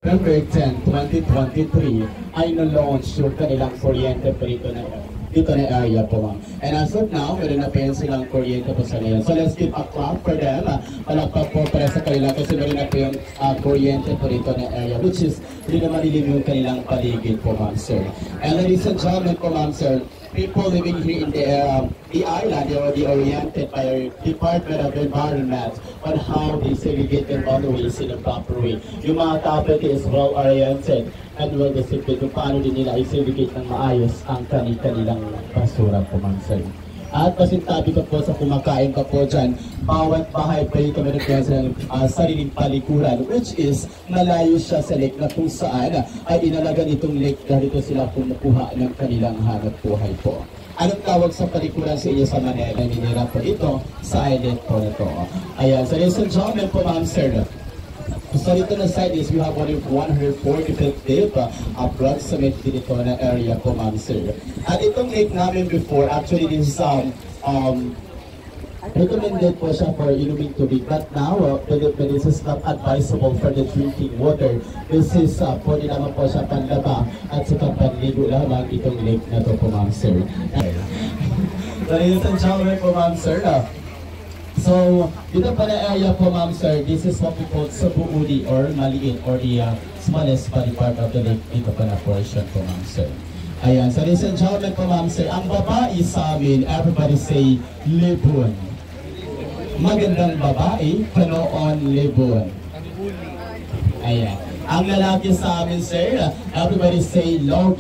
November 10, 2023 ay na-launch yung kanilang kuryente po dito na area po, ma'am. And as of now, meron na pa yun silang kuryente po sa ngayon. So let's give a clap for them. Palakpak po para sa kanila kasi meron na po yung kuryente po dito na area, which is hindi na malilim yung kanilang paligid po, ma'am, sir. And ladies and gentlemen po, ma'am, sir, people living here in the island, they will be oriented by our Department of Environment on how they segregate their waste in a proper way. Yung mga topic is well-oriented and well-disciplined kung paano din nila i-segregate ng maayos ang kanilang basura po, ma'am, sir. At pasintabi ko po sa kumakain ka po dyan, bawat bahay pa rin kami ng sariling palikuran, which is malayo siya sa lake na kung saan ay inalagan itong lake na dito sila kumukuha ng kanilang hanap buhay po. Anong tawag sa palikuran sa iyo sa Manila? Ninira po ito sa island po na ito. Ayan, so ladies and gentlemen po, ma'am, sir. So dito na side is we have 140 feet deep approximately dito na area po, ma'am, sir. At itong lake namin before, actually this is recommended po siya for inuming tubig, but now this is not advisable for the drinking water. This is pwede naman po siya panlaba at saka panligo lamang itong lake na to po, ma'am, sir. So ladies and gentlemen po, ma'am, sir, so, dito pa na area po, ma'am, sir, this is what we call Sabuudi or Maliit or the smallest body part of the lake. Dito pa na portion po, ma'am, sir. Ayan, so ladies and gentlemen po, ma'am, sir, ang babae sa amin, everybody say, Libon. Magandang babae, Panoon Libon. Ayan. Ang lalaki sa amin, sir, everybody say, Logi.